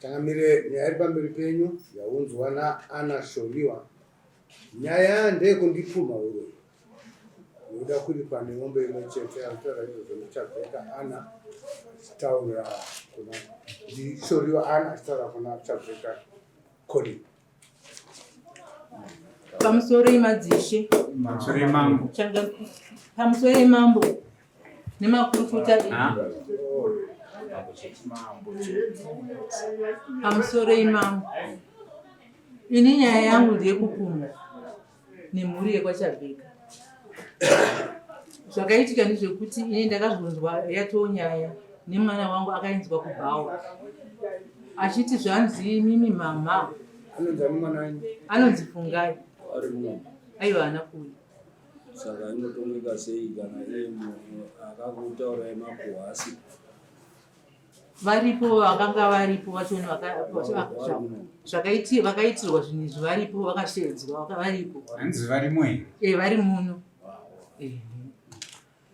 Tangamire nyaya pamberi penyu yaunzwa naAnna Shoriwa. Nyaya ndeyekundipfuma wewe. Yoda kuti pane ng'ombe imwe chete yautaura izvo zvemuchabveka Anna achitaura kuna Shoriwa Anna achitaura kuna Chabveka Colin. Pamusoro imadzishe. Pamusoro imambo. Pamusoro imambo. Nemakurukuta pamusoro imambo. Ini nyaya yangu ndeyekupfuma nemhuri yekwaChabveka. Zvakaitika ndezvekuti ini ndakabvunzwa yatoo nyaya nemwana wangu akainzwa kubhawa achiti zvanzi mimi mama anonzi Fungai. Aiwa Anapuli. Saka inotomika sei kana iye munhu akakutaura emakuhasi? Varipo vakanga varipo vachoni vakaitirwa zvinhu izvi varipo vakashedzwa varipo. Hanzi varimo here? Vari muno.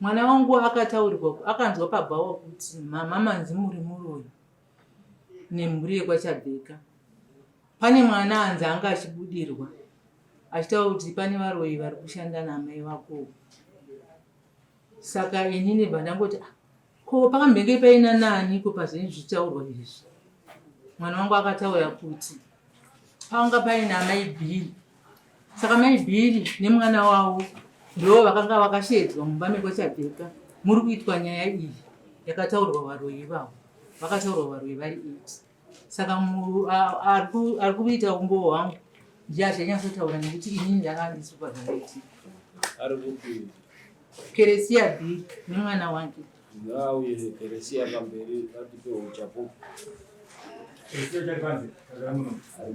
Mwana wangu akataurirwa akanzwa pabhawa kuti mama manzi muri muroyi nemhuri yekwaChabveka. Pane mwana anzi anga achibudirwa achitaura kuti pane varoyi vari kushanda namai vako. Saka inini ndangoti ko pakambenge paina nani ko pazvinhu zvitaurwa izvi. Mwana wangu akataura kuti panga paina mai Bhiri. Saka mai Bhiri nemwana wavo ndo vakanga vakashedzwa mumba mekwaChabveka. Muri kuitwa nyaya iyi yakataurwa varoyi vavo. Vakataurwa varoyi vari 8. Saka ari kuita umbo hwangu ndiye achanyatsotaura nekuti inini ndakandisupavhaiti. Ari kupi? Keresia Bhiri nemwana wake. Ngauye Keresia pamberi atipe uchapo.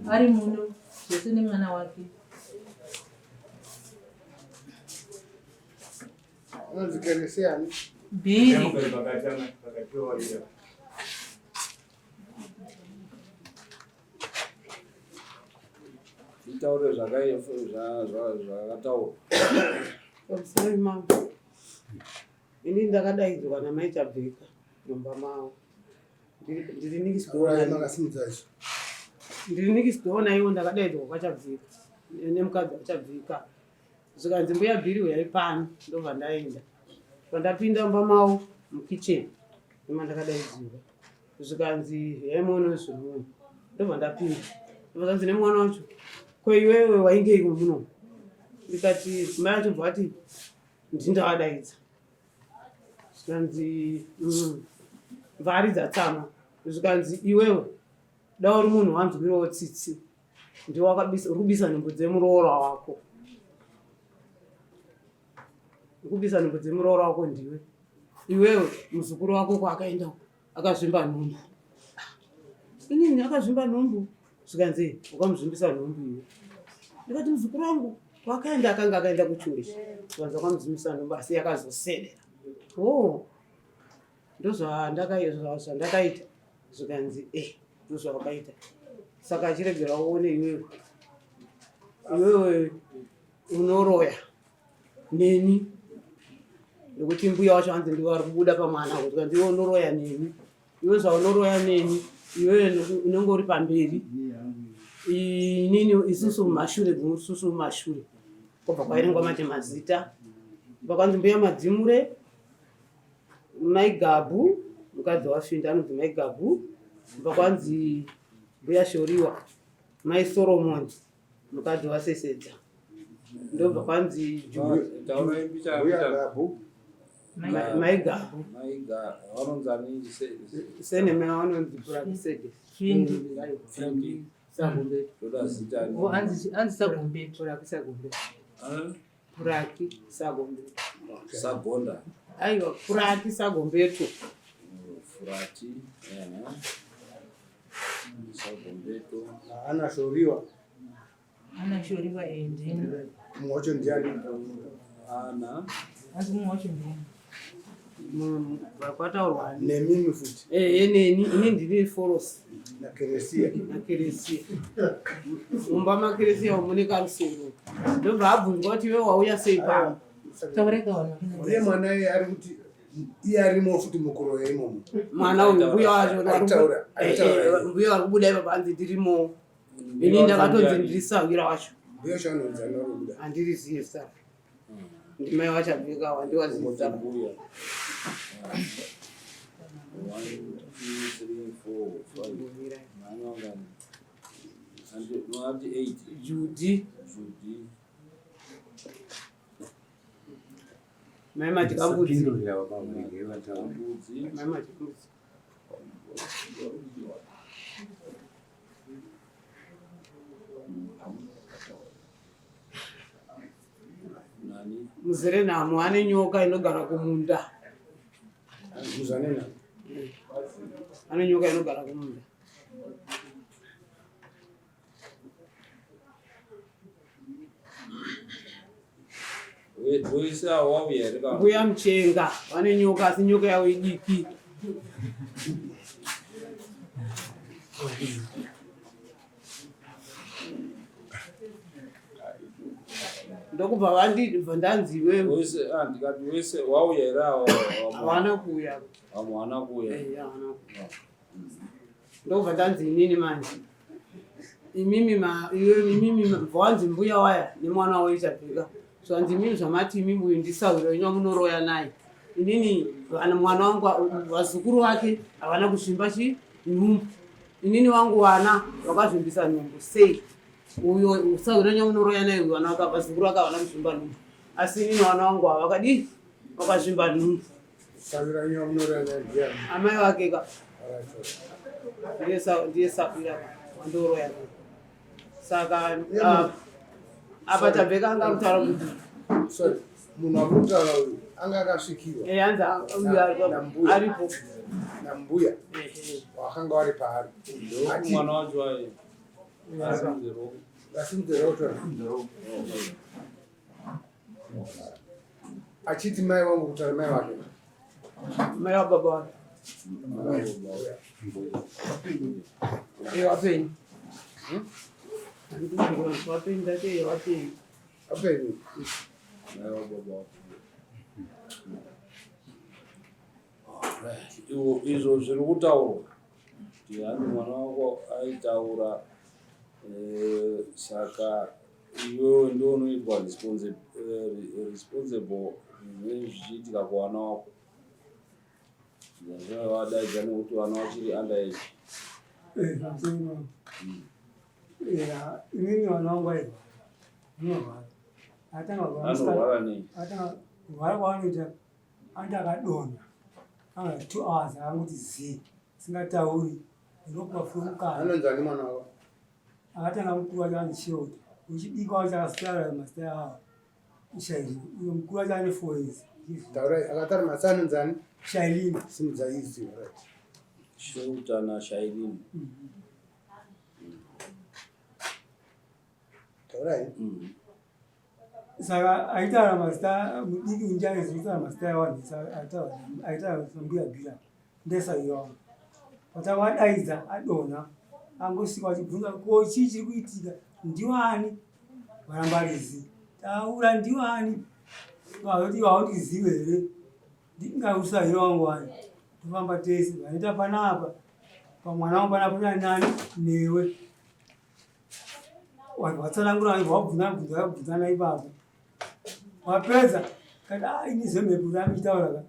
Ari muno zvese nemwana wake. Anonzi Keresia Bhiri. Itaure zvakataura. Pamusoro imambo. Ini ndakadaidzwa namai Chabveka mumba mavo. Ndiri nikisidoona iwo ndakadaidzwa kwaChabveka nemukadzi waChabveka. Zvikanzi mbuya Bhiri uyai pano ndobva ndaenda. Pandapinda mumba mavo mukicheni ndima ndakadaidzirwa. Zvikanzi yaimono zvinhu ndobva ndapinda. Zvikanzi nemwana wacho ko iwewe waingeiko muno? Ndikati mai acho bva ati ndindavadaidza. Zvikanzi mvari dzatsama. Zvikanzi iwewe da uri munhu wanzwirawo tsitsi ndiwe wakabisa nhumbu dzemuroora wako. Kubisa nhumbu dzemuroora wako ndiwe. Iwewe muzukuru wako kwaakaenda akazvimba nhumbu. Inini akazvimba nhumbu. Zvikanzi ukamuzvimbisa nhumbu iwe. Ndikati muzukuru wangu wakaenda akanga akaenda kuchochi. Zvikanzi wakamuzvimbisa nhumbu asi yakazosedera. Ndozvandakaita. Zvikanzi ndozvawakaita. Saka achiregera uone iwewe. Iwewe unoroya neni. Nekuti mbuya wacho hanzi ndiwe ari kubuda pamwana. Zvikanzi iwe unoroya neni. Iwe zvaunoroya neni. Iwewe unenge uri pamberi. Inini isusu mumashure isusu mumashure. Kubva kwairengwa mati mazita. Pakanzi mbuya Madzimure. Mai Gabu, mukadzi waFinda anonzi mai Gabu. Pakwanzi mbuya Shoriwa, mai Solomon, mukadzi waSesedza. Ndobva kwanzi mbuya Gabu. mai Gabu. Vanonzani Seneme vanonzi Purakisede. Findi. Sagombe. Toda zita ni. Anzi Sagombe. Purakisagombe. Puraki Sagombe. Sagonda. Aiwa Puraki Sagombeto. Furati. Sagombeto. Anna Shoriwa. Anna Shoriwa ndini. Mwacho ndiani? Anna. Anzi mwacho ndini. Kwataurwa Nemimi futi. Ini ndiri Foros. Na Keresia. Mumba maKeresia mune karusoro. Ndobva abvunzwa kuti iwe wauya sei pano. Taureka wana. Ndiye mwana ari kuti iye arimo futi mukuru weimomo mwana uyu mbuya wacho Aitaura. mbuya vari kubuda ipa panzi tirimo ini ndakatonzi ndirisagira wacho mbuya chaanonzi anorubuda handiriziye saka ndimai vachabvika wandiwaziisa Mbuya. 1, 2, 3, 4, 5. Nani wangani? Unati 8. Judy Judy. mai matikambudzi Sakindurira wabamwenge vatanga. Mbudzi. mai matikambudzi Nani? muzere nhamo ane nyoka inogara kumunda muzanena ane nyoka inogara kumunda Wese wauya here ka. mbuya muchenga vane nyoka asi nyoka yavo idiki ndokubva vandibva ndanziwe Wese ndikati wese wauya here awo. havana kuuya Hamwana kuya. havana kuuya ndokubva ndanzi inini manje imimi bvanzi mbuya waya nemwana waichabvika zvanzi imimi zvamati imimi uyu ndisauro inywa munoroya naye inini vana mwana wangu vazukuru vake havana kusvimba nhumbu inini wangu vana vakazvimbisa nhumbu sei uyo usauro inywa munoroya naye uyu vana vaka vazukuru vake havana kusvimba nhumbu asi inini vana wangu ava vakadii vakazvimba nhumbu savira nywa munoranaiya amai vake ka ndiye sabira wandoroya naye saka apa tabveka anga kutaura kuti sorry munhu akutaura uyu anga akasvikiwa hanzi aripo nambuya wakanga wari paari Mwana wacho waye. asimzerotora achiti mai wangu kutaura mai wake mai wababa wake wapenyu wapenyu ndate wapenyu apenyu Izvo zviri kutaurwa kuti hani mwana wako aitaura saka iwewe ndio unoitwa responsible zvezvichiitika kuvana wako. Zvavadaidza nekuti vana vachiri underage. Imini vana vangu vairwara unorwara Anorwara nei? kurwara kwaanoita andi akadonha anga 2 hours akangoti zii singatauri inokuva furomukana anonzi ani mwana wako akatanga mukuru wacho anishota uchidika wacho akasitara mazita avo shailini uyo mukuru wacho ane 4 years taurai akatara masi anonzi ani shailini simudzaisi Shota naShailini. taurai saka aitaura mazita mudiki unjaizi kutaura mazita evanhu aitaura mbuya bhira ndesaiwangu pata wadaidza adonha angosvika vachibvunza ko chii chiri kuitika ndiwani varambarizi taura ndiwani vazoti haundizive here ndingausai wangu wani tofamba tese vanoita panapa pamwana wangu panapa nani newe vanhu vatsanangura vabvunzana ipapo wapedza kati ini zemhepo ramitaura ka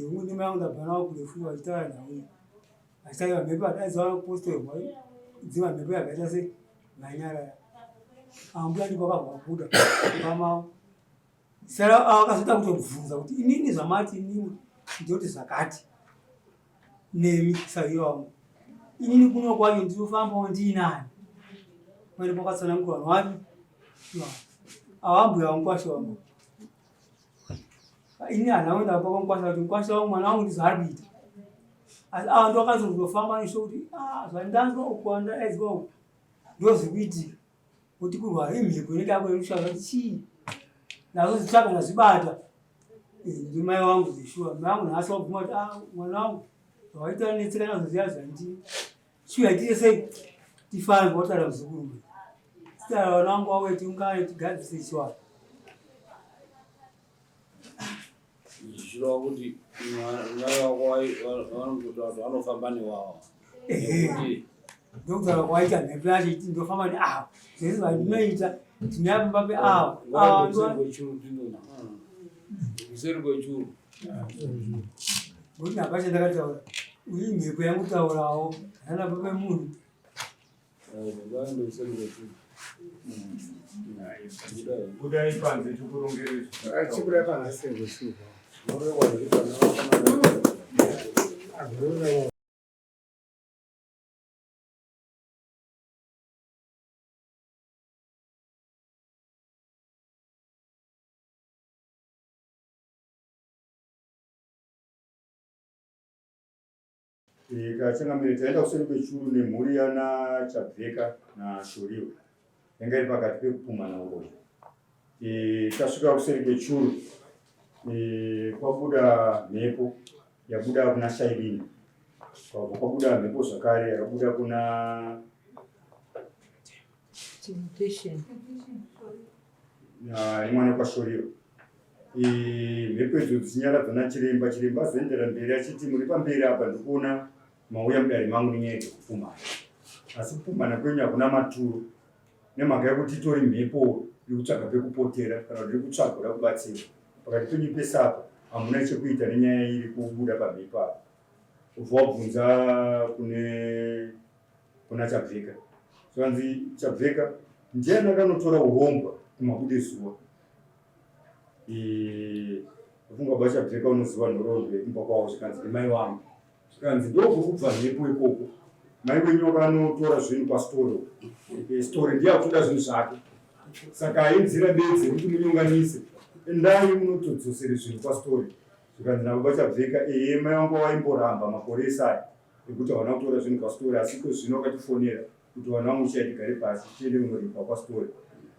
umwe ndimai vangu ndabva navo kurefu vachitaura nawe achitaiwa mhepo adaidzava kuposterwa dzima mhepo yakaita se manyaraya ambuya ndipo akabvakuda pamavo saka akazoda kutobvunza kuti inini zvamati inini ndoti zvakati nemi saiyo wangu inini kuno kwacho ndinofambawo ndiinani mane pakatsanangurwa nwari avambuya vangukwasha wangu ini hana wenda pakangukwasha kuti mukwasha wangu mwana wangu ndizvari kuita asi ava ndo akanzokutofamba nesho kuti zvandanzwa uku andaidzwa uku ndozvikuitika kuti kurwara imhepo inodako yerushaka kuti chii nazo zitsvaka nazvibata ndimai wangu zeshuwa mai wangu nhasi wabvuma kuti mwana wangu zvawaita netsika nazvo ziya zvandii chiyaitire sei tifambe wataura muzukuru sitara vana wangu waweti ungane tigadzise chiwaka zvirova kuti mwana wako vanongoti vantu vanofamba newawa nekuti ndokutaura kwaita mhepo achiti ndofamba neawa zvese zvandinoita tinayapamba peawa kuseri kwechuru ngokuti napacha ndakataura uyi mhepo yangutaurawo hanapa pemunhu kuseri kwechuru budai panze tikurongerezve achibudai panze ngoshuva Kachangamire taenda kuseri kwechuru nemhuri yana Chabveka naShoriwa yanga iri pakati pekupumha naurozha. Tasvika kuseri kwechuru kwabuda mhepo yabuda kuna Shailini, kwabuda mhepo zvakare yakabuda kuna mwana kwaShoriwa. Mhepo idzo dzichinyaradza nachiremba, chiremba azoendera mberi achiti muri pamberi apa ndikuona mauya mudare mangu nenyaya dzekupfumana, asi kupfumana kwenyu hakuna maturo nemhaka yekuti itori mhepo iri kutsvaga pekupotera kana kuti iri kutsvaga kuda kubatsira. Pakati penyu pese apa hamuna chekuita nenyaya iri kubuda pamhepo apa. Ubva wabvunza kuna Chabveka, zvanzi Chabveka ndiani akanotora urombwa kumabude zuva. Kufunga bva Chabveka unoziva nhoroondo yekumba kwawo zvikanzi nemai vangu, zvikanzi ndokuri kubva mhepo ikoko. Mai wenyu akanotora zvinhu pastori, stori ndiye akutoda zvinhu zvake, saka hainzira bedzi kuti munyonganise, endai munotodzosere zvinhu pastori. Zvikanzi nababa Chabveka mai vangu vaimboramba makore esaya ekuti havana kutora zvinhu pastori, asi kwezvino wakatifonera kuti vana vangu chai tigare pasi tiende kunoripa pastori.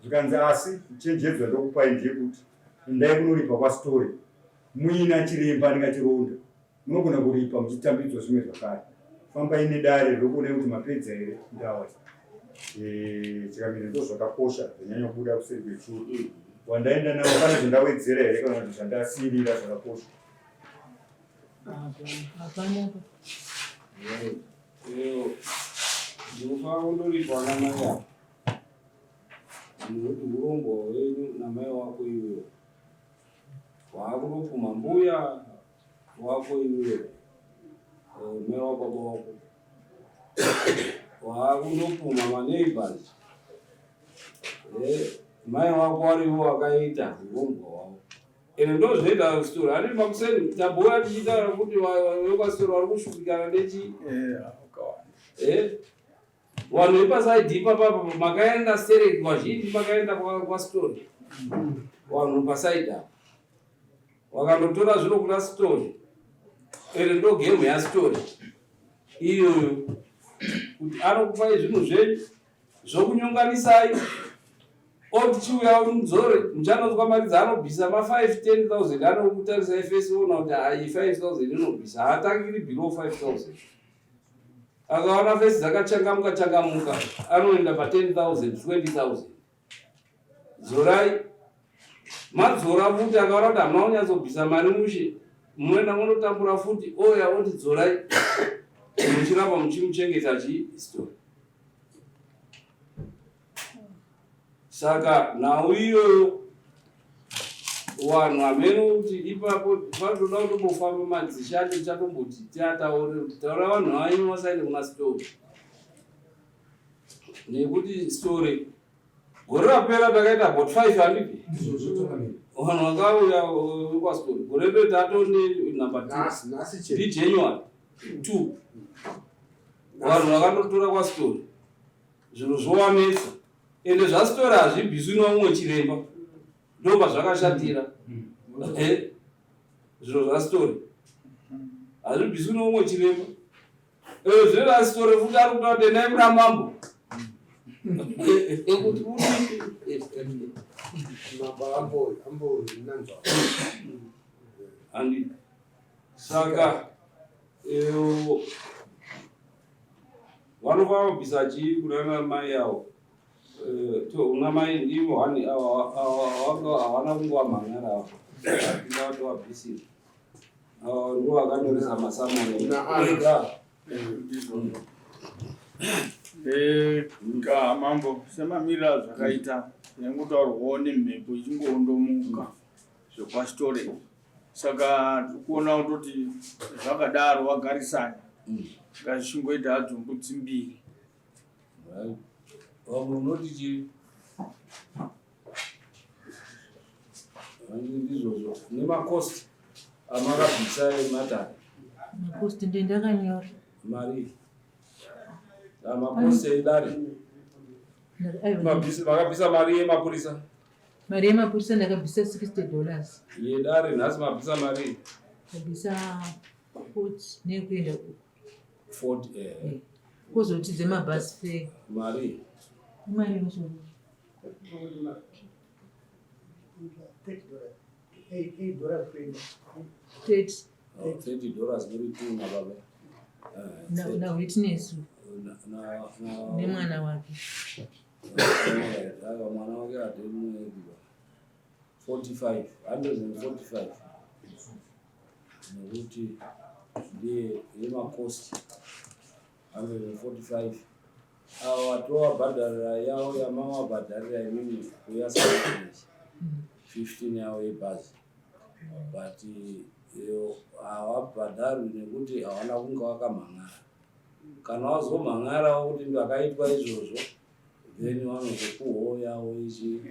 Zvikanzi asi chenjedzo ndokupai ndeyekuti endai kunoripa pastori muina chiremba ndingachironda, munogona kuripa muchitambidzwa zvimwe zvakare. Fambai nedare rokuona kuti mapedza here ndawa. Chikamira ndo zvakakosha zvanyanya kubuda kuseri kwechuru. Wandaenda nawo pane zvandawedzera here kana kuti zvandasiyirira zvakakosha. ndinofanira kundoripwa namai yako nokuti urongwa hwenyu namai wako iwewe hwakunopfuma mbuya wako iwewe mai wababa wako hwakunopfuma maneighbors mai wako wariwo wakaita urongwa hwavo. Ende ndozvoita stori handi makuseni tabhuya tichitaura kuti wekwastori vari kushuphikana nechi vanhu vepasaidhi ipapapa makaenda sereki vazhinji makaenda kwastori vanhu pasaidhi apa wakandotora zvino kuna stori. Ende ndo gemu yastori iyoyo kuti anokupai zvinhu zvenyu zvokunyonganisai oti chiuya mudzore muchanozwa mari dzaanobvisa ma5-10,000 anokutarisai fesi ona kuti hai 5,000 inobvisa haatangiri below 5,000. Akaona fesi dzakachangamuka anoenda pa10,000 20,000. Dzorai madzora futi akaona kuti hamuna kunyatsobvisa mari mushe munoenda munotambura futi oya oti dzorai muchiramba muchimuchengeta chihistori. Saka nhau iyoyo vanhu hamene kuti ipapo panotoda kutombofamba madzisha acho chatomboti tiataure kuti taura vanhu vanyu vasaende kuna stori nekuti stori gore rapera takaita about 500 vanhu vakauya kwastori. Gore ndo tatone number 2 ndiJanuary 2 vanhu vakandotora kwastori zvinhu zvowanetsa. Ende zvastori hazvibviswi nomumwe chiremba ndomba zvakashatira. Zviro zvastori hazvibviswi nomumwe chiremba. Zvinoda stori futi ari kuta kuti endai kuna mambo ekuti mambo ambonanzwa handi. Saka vanofana kubvisa chii kuna mai yavo. Una mai ndivo havana kungowa mhanyara avo atoabvisira Ndiwo akanyoresa masamani mambo semamirira zvakaita nekutaurwawo nemhepo ichingondomuka zvepasitori. Saka tikuona kutoti zvakadaro wagarisana ngazvichingoita hadzo mbudzi mbiri. Vamwe unoti chii? Ndizvozvo nemakosti amakabvisa ematare. Makosti ndendakanyora. Mari makosti eidare makabvisa mari yemapurisa. Mari yemapurisa ndakabvisa $60. Yedare nhasi mabvisa mari. Kabvisa 40 nekuenda 40 kozoti dzemabhasi fare. Mari. Mari yosoro. $30 muri tu na baba. Na witness. Nemwana wake. Mwana wake ademu 45, 145. Nekuti ndiye yemakosti 145. Avo watovabhadharira yavo yamavabhadharira imini kuyasaaishi 15 yavo yebhazi. But havabhadharwi nekuti hawana kunge wakamhangara. Kana wazomhangarawo kuti ndakaitwa izvozvo, then vanozokuhoyawo ichi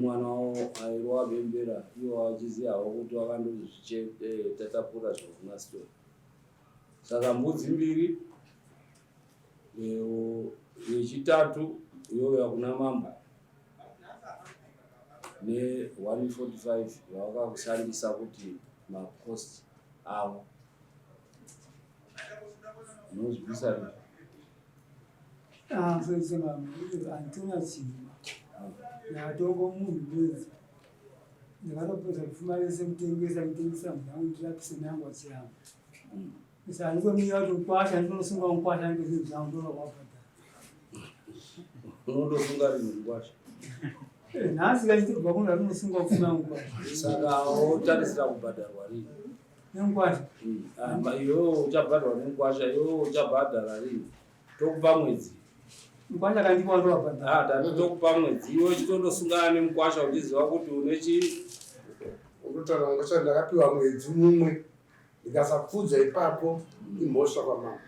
mwana wavo airowa bembera iwo vachizivawo kuti wakandozvitatapura zvokunasitora. Saka mbudzi mbiri, yechitatu iyoyo kuna mambo ne145 vavakakushandisa kuti makosti avo. Unozvibvisa antina chima natongo munhu bedzi ndakatopedza kufumanise kutengesa mnyangu ndirapise nyangu achiyama isa andikomira kuti ukwasha ndinosunga ukwasha ndizvinhu zvangu ndorowabhadhara. Unotosunga rini ukwasha? Nhasi kachitibva kunhu rinosunga kufuna ukwasha. Saka wotarisira kubhadharwa rini? Nenkwasha. Iwewe uchabhadharwa nenkwasha, iwewe uchabhadhara rini? Tokupa mwedzi. Mkwasha kandipa ndowabhadhara. Tokupa mwedzi. Iwe uchitondosungana nemukwasha uchiziva kuti une chii? Unotaura ngokuti ndakapiwa mwedzi mumwe ndikasapfudza ipapo imhosva kwamama.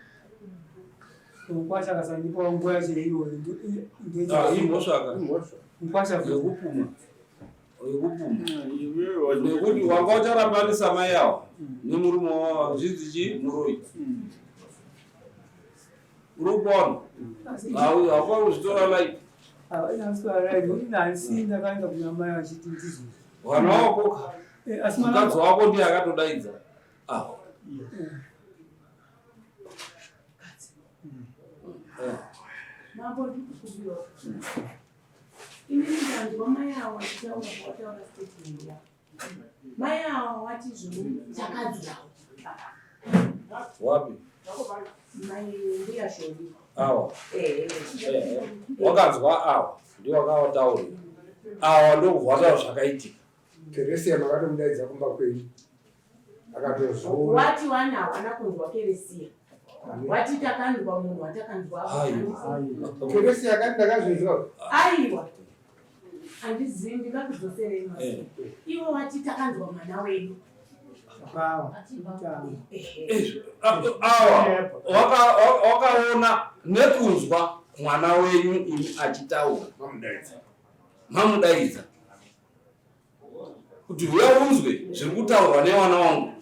Mkwasha kasandipa nguva yacho iyoyo imhosva. Mkwasha yekupuma. Nekuti wanga ucharambanisa mai yavo nemurume wavo vachidzi chii? Muroi. Urikuona? Haufa kuzvitora lai. Nasi ndakaenda kuna mai vachiti ndizvo. Vana wakoka. Mukadzi wako ndiye akatodaidza. Mambo ndikukubiwa. Inini ndanzwa mai awo achitaura statement yavo. Mai awo wati zvinhu chakadzwa. Wapi? Mai mbuya Shoni. Awa. Wakanzwa awa ndiwo akavataurira. Awa ndokubva zvakaitika. Teresia makatomudaidza kumba kwenyu. Akatozvura. Wati wana kunzwa Teresia. Wati takanzwa munhu watakanzwa. Teresia akati ndakazvinzwa. Aiwa. Handizivi ndingakudzoserei masi. Iwo wati takanzwa mwana wedu. Awa wakaona nekunzwa mwana wenyu imi achitaura. Mamudaidza kuti uya unzwe zviri kutaurwa nevana wangu.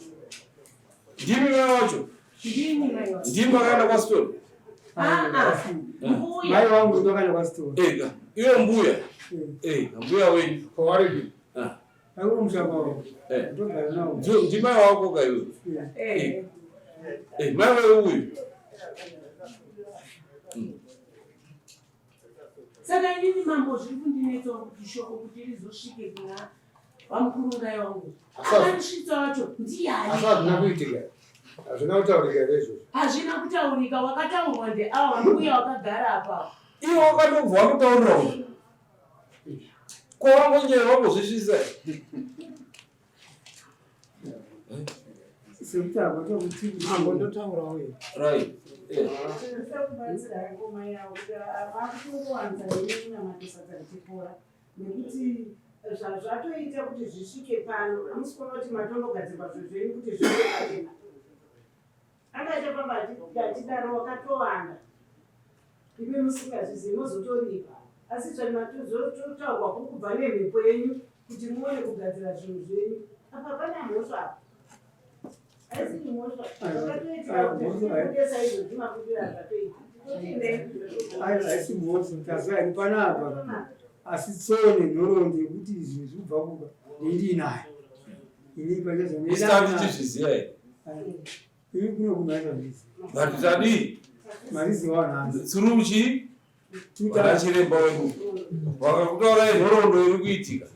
Ndimi mai wacho? Ndimi vakaenda kwasitori? Mai wangu ndakaenda kwasitori. Iwe mbuya? Mbuya wenyu kwawaridi? Akumusamba wako. Ndi mai wako ka iwe? Mai wewe uyu? Saka inini mambo zviri kundinetsa kuti shoko kuti rizosvike kuna vamukurungai wangu. Akanisvitsa wacho ndiani? Hazvina kuitika. Hazvina kutaurika izvozvo. Hazvina kutaurika, wakataurwa ndeava mbuya wakagara apa. Iwe wakandobva wakutaurira uyu. Ko wangu njee wambozvisvisa. semutagwa tokuti Ambotaura uye. Right. Sekubatsira ngoma yawo kuti vakuwanza nekunamatisata kuchikora nekuti zvatoita kuti zvisvike pano hamusikuona kuti matondogadzirwa zvezvenyu kuti zvive pachena. Angachapamba achidaro wakatowanda ive musingazvizivi mozotoripa asi zvatotaurwa kuri kubva nemhepo yenyu kuti muone kugadzira zvinhu zvenyu apa pane mhosva apa. Aisiri mhosva akatoitira kuti zvinodesa izvozvi mafundiro azvatoita aisi mhosva tazai panapa asi tsone nhoroondo yekuti izvi zvibva kuba ndinayo ini Isati tichiziva here. ini kuno kumaizvazvizi Ngatitadii? mariziwa nhasi Tsiruchi vanachiremba wedu vakakutaurai nhoroondo iri kuitika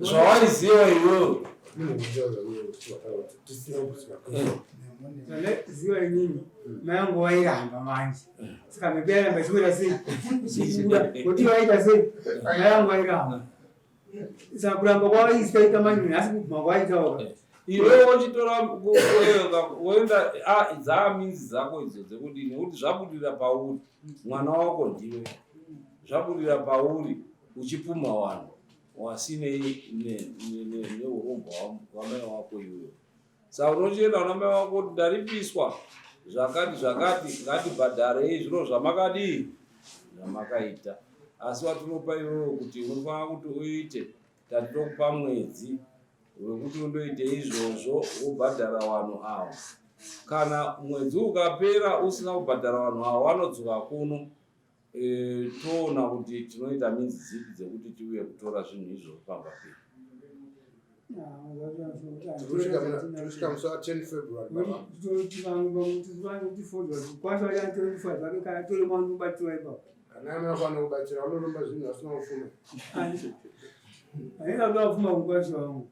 zvawaiziva iwewe. ziva inini mayangu wairamba manje saka mhepo yairamba ichiwira sei ichibuda kuti waita sei mayangu wairamba saka kuramba kwawaisikaita manje nhasi kuguma kwaitauka Iwewe wachitora woenda dzaminzi dzako idzo dzekuti nekuti zvabudira pauri mwana wako ndiwe zvabudira pauri uchipuma vanhu wasinei neurombo hwamai wako iwewe. Saka unochienda una mai wako kuti ndaripiswa zvakati ngatibhadharei zviro zvamakadii zvamakaita asi watinopa iwewe kuti unofanira kuti uite tatitokupa mwedzi wekuti undoite izvozvo wobhadhara vanhu avo. Kana mwedzi ukapera usina kubhadhara vanhu avo vanodzoka kuno toona kuti tinoita minzi dzipi dzekuti tiuye kutora zvinhu izvo pamba pili. Tusvika musi wa 10 February kana anofana kubatsira unorumba zvinhu asina kufuma aina ndofuma kukwasha wangu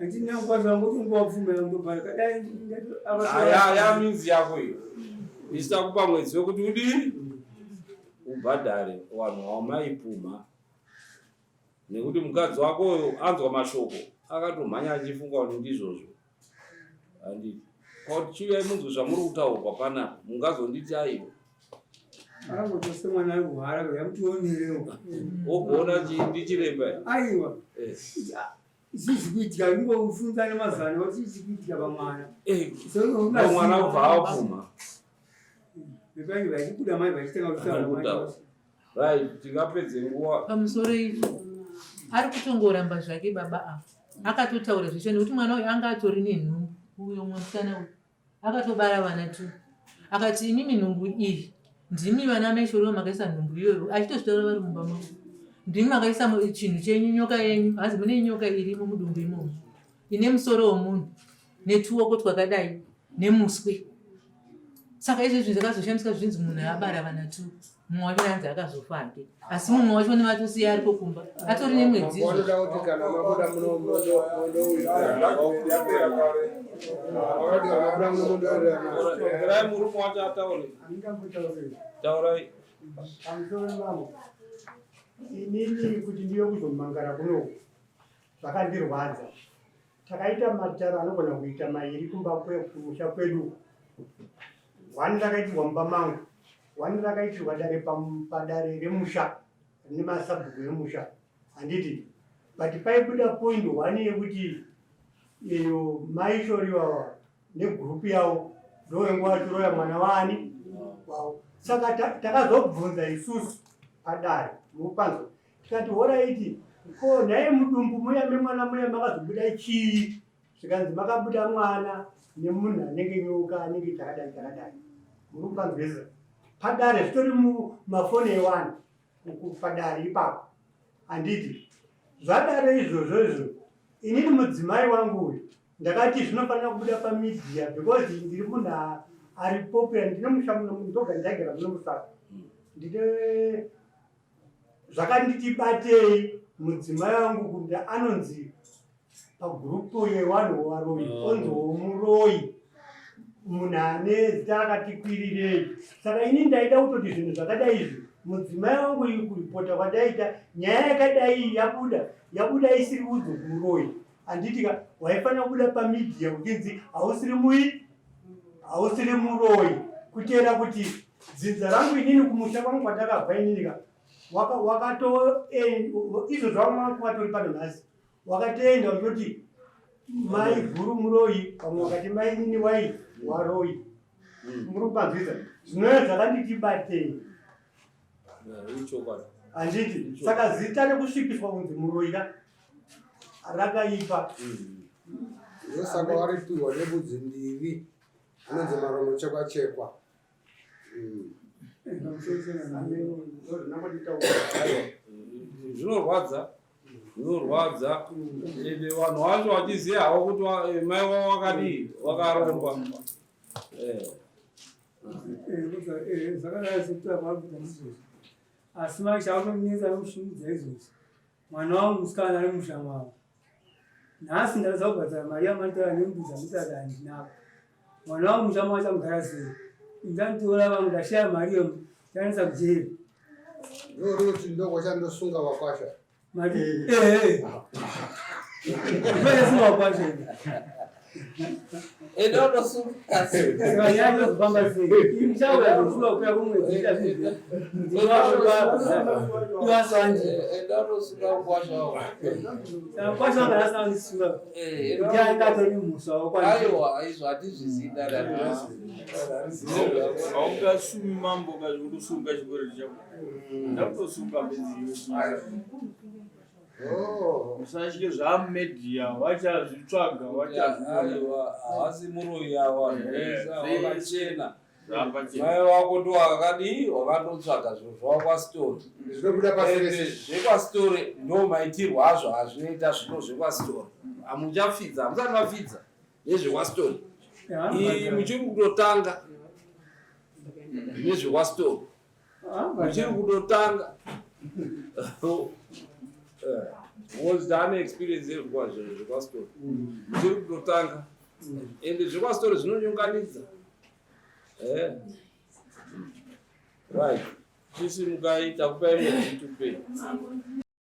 andina kukwasha wangu kuti ngofuma ndobharika dai ya minzi yako iyo isitakupa mwedzi wekuti udini ubhadhare vanhu vamaipuma nekuti mukadzi wakoyo anzwa mashoko akatomhanya achifunga kuti ndizvozvo handiti kuti chiuyai munzwe zvamuri kutaurwa panapa mungazonditi aiwo akangotose mwana ari kuhara yamutionerewo ogoona ndichiremba aiwa isizi kuitika ingofunza nemazana kuti isizi kuitika pamwana mwana ubva apfuma bepange vachikuda mai vachitenga kutaura right tingapedze nguva pamusoro izvo ari kutongoramba zvake baba avo akatotaura zveshe nekuti mwana uyu anga atori nenhumbu uyo musikana uyu akatobara vana tu akati imimi nhumbu iyi ndimi vana maishoriwo makaisa nhumbu iyoyo achitozvitaura vari mumba mavo ndimi makaisa chinhu chenyu nyoka yenyu hazi mune nyoka irimo mudumbu imomo ine musoro womunhu netuoko twakadai nemuswe saka izvi zvinhu zvakazoshandiswa zvinzi munhu abara vana tu mumwe wacho anzi akazofa hake asi mumwe wacho nevatosiya ari kokumba atori nemwedzi wanoda kuti kana mabuda rai murume wacho ataure taurai pamusoro mavo inini kuti ndiyo kuzomangara kunoku zvakandirwadza takaita mataro anogona kuita mairi kumba kumusha kwedu wani rakaitirwa mumba mangu wani rakaitirwa padare remusha nemasabhuku emusha handiti but paibuda point wani yekuti iyo maishoriwa negurupu yavo ndoenguva toroya mwana wani wavo saka takazobvunza isusu padare mupanzo tikati horaiti ko nhaye mudumbu muya memwana muya makazobuda chii zvikanzi makabuda mwana nemunhu anenge nyoka anenge takadai murupanzweza padare zvitori mumafoni evanhu padare ipapo handiti zvadare izvozvo inini mudzimai wangu uyu ndakati zvinofanira kubuda pamidhia because ndiri munhu ari popular ndine mushamundoga ndagera muno musaka ndine zvakanditi batei mudzimai wangu kuti anonzi pagurupu yevanhu varoi onzi womuroyi munhu ane zita rakati kwirirei saka ini ndaida kutoti zvinhu zvakadai izvi mudzimai wangu kuripota kwadaita nyaya yakadai yabuda isiri udzi kumuroyi anditika waifana kubuda pamidhiya uchinzi hausiri muroi kutera kuti dzinza rangu inini kumusha kwangu kwatakabva ininika izvo zvamwaka watori pano nhasi wakatoenda uchoti mai guru muroi pamwe wakati mai nini wai waroi muri kupanzwisa zvinova zvakanditi batei handiti saka zita rekusvikiswa kunzi muroika rakaipa Saka waripihwa nebudzi mbiri anonzi maromo chekwa zvinorwadza ende vanhu vacho vachiziva havo kuti mai wavo wakadii wakaromba zvakadai sekutakuakuita izvozvi asi chaunominetsa nokushumidza izvozvi mwana wangu musikana ari musha mavo nhasi ndaza kubhadzara mari yamatara nembudzi amutaka handinako mwana wangu musha mavo chamugara sei indanditora vangu ndashaya mari yemu tanisa kujeri ndoroti ndoko chandosunga wakwasha mari ipanesunga wakwasha ndozopamba sei ichaaaosuka kuya kumwedzi kwasha wangarasandisuka ndiangatori musha haungasumi mambo kazikutosunga chikwereti chako ndakutosunga benziyo musashike zvamedhiya wachazvitsvaga havasi muroi yava vakachena mai wako ndo wakadii wakandotsvaga zvinhu zvavo kwasitori zvepasitori ndo maitirwo azvo hazvinoita zvino zvepasitori hamuchafidza hamusati mafidza nezvekwasitori muchiri kutotanga nezvekwasitori muchiri kutotanga wozane experience yezvikwa zvepasitori muchiri kutotanga ende zvepasitori zvinonyonganidza right chisimukai takupai mutupei